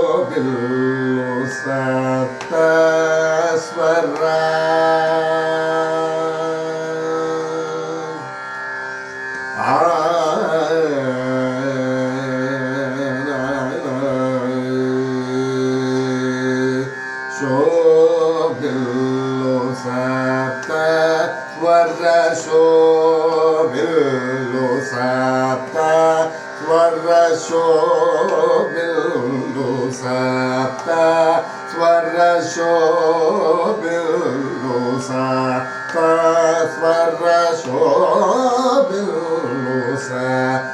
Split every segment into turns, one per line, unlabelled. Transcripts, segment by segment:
शोभिल्लु सप्तस्वरा शोभिल्लु सप्तस्वरा शोभिल्लु सप्तस्वरा शोभिल्लु सप्तस्वरा शोभिल्लु सप्तस्वरा शोभिल्लु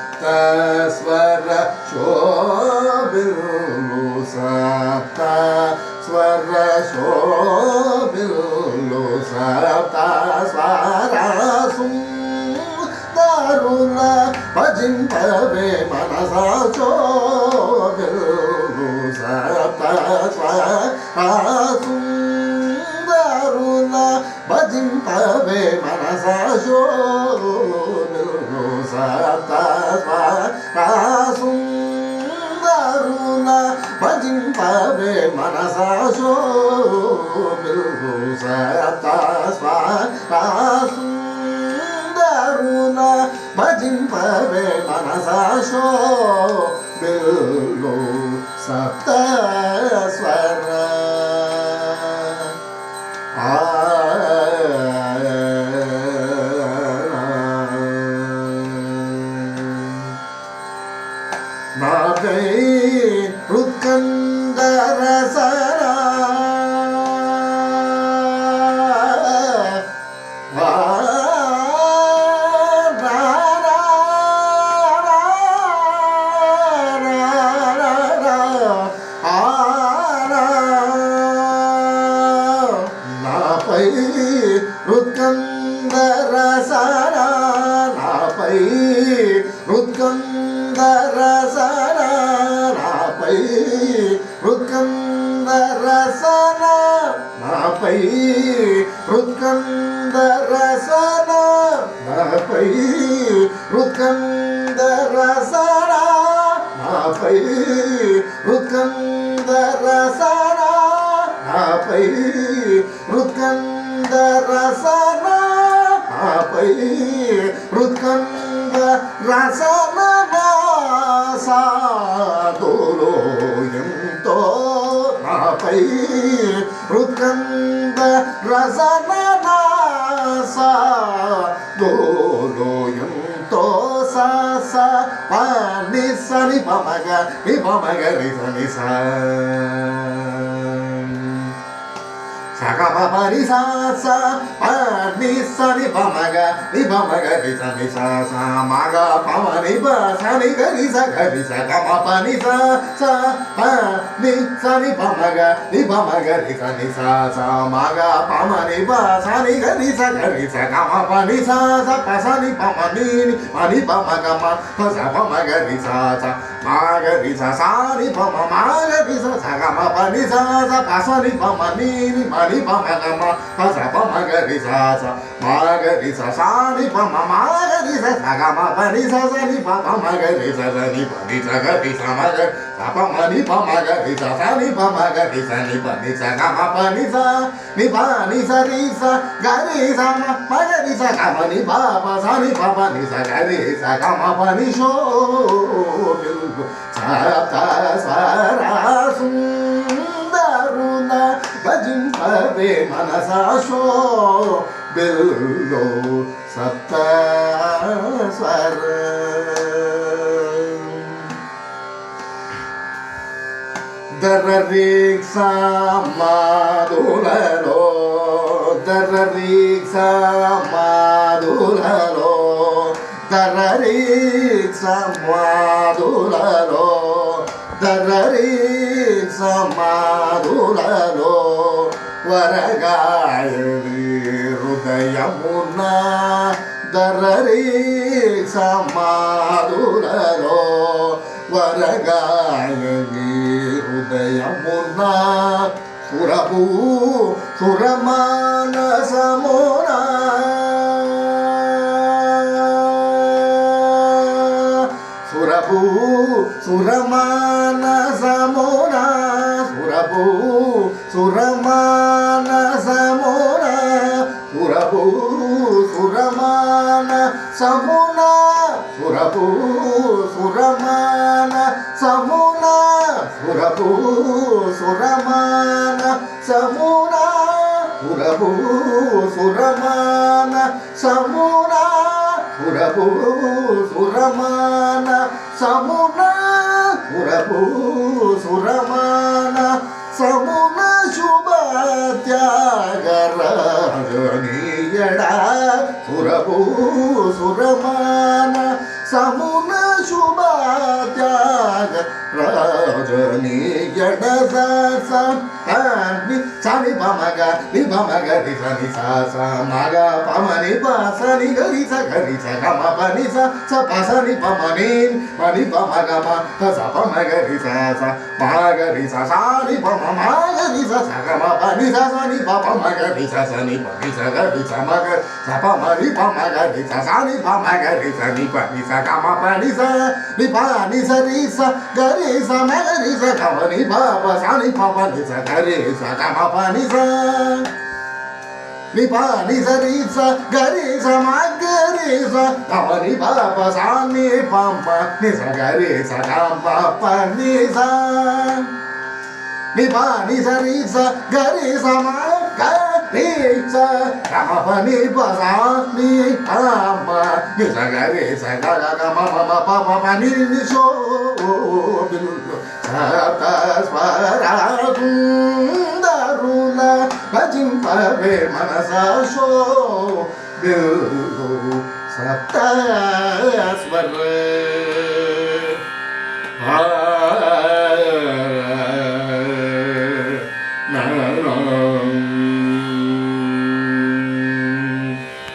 सप्तस्वरा शोभिल्लु सप्तस्वरा शोभिल्लु सप्तस्वरा सुंदरुल भजिंपवे मनसा शोभिल्लु सप्तस्वरा सुंदरुल भजिंपवे मनसा शोभिल्लु सप्तस्वरा सुंदरुल भजिंपवे मनसा शोभिल्लु सप्तस्वरा सुंदरुल भजिंपवे मनसा शोभिल्लु सप्तस्वरा नागै हृत्कण्डरसरा नापै हृत्कण्डरसरा नापै हृत्कण्डरसरा नापै हृत्कण्डरसना नापै हृत्कण्डरसना नापै हृत्कण्डरसना नापै हृत्कण्डरसना नापै हृत्कण्डरसना नापै हृत्कण्डरसना सादोलोयन्तो नापै हृत्कण्डरसना सादोलोयन्तो सा सा पा नि सा नि पा म ग रि सा नि सा सा गा पा पा नि सा सा पा नि सा नि पा म ग रि सा नि सा सा म ग पा म नि पा सा नि ग रि सा गा मा पा नि सा सा पा नि सा नि पा म ग रि सा नि सा सा म ग पा म नि पा सा नि ग रि सा गा मा पा नि सा सा पा सा नि पा म नि पा म ग मा पा सा पा म ग रि सा सा म ग रि सा सा नि पा म ग रि सा गा मा पा नि सा सा पा सा नि पा म नि पा म ग मा पा सा पा म ग रि सा सा म ग रि सा सा नि पा म ग रि सा गा मा पा नि सा सा नि पा म ग रि सा सा नि पा नि सा ग रि सा म ग सा पा म नि पा म ग रि सा सा नि पा म ग रि सा नि पा नि सा गा मा पा नि सा नि पा नि सा रि सा गा रि सा म ग रि सा गा मा नि पा पा सा नि पा पा नि सा गा रि सा गा मा पा नि शोभिल्लु सप्तस्वरा सुंदरुल भजिंपवे मनसा शोभिल्लु सप्तस्वरा दररिक्सा माधुरलो दररिक्सा माधुरलो दररिक्सा माधुरलो दररिक्सा సమాధులలో వరగాయని హృదయమున్న దరరి సమాధులలో వరగాయని హృదయమున్న సురభూ సురమానసమునా సురభూ సురమానసమునా సురభూ సురమానసమునా సురభూ సురమానసమునా సురభూ సురమానసమునా సురభూ సురమానసమునా సురభూ సురమానసమునా సురభూ సురమానసమునా సురభూ సురమానసమునా శుభత్యాగరాజనీయడా సురభూ సురమానసమునా శుభత్యాగ రాజనీయడ సని పమగ ని పమగ రి సని స మగ పమని పసని గరి స గమ పని స పసని పమని పని పమగ మ స పమగ రి స మగ రి స సాని పమ మగ రి స గమ పని స సని పమగ రి స సని పని స గరి స మగ స పమని పమగ రి స సాని పమగ రి స ని పని స గమ పని స ని పని స రి స గరి స మగ రి స గమని పమ సాని పమని స గరి స గమ పని స ని పని స రి స గరి స మగ రి స గమని పమ సాని పమ ని స గరి స గమ పని స ని పని స రి స గరి స మగ రి స గమ పని పసాని పమ ని స గరి స గ గమ పమ పమ పని ని సో సప్త స్వరాసుందరుల భజింపవే మనసా శో సప్త స్వర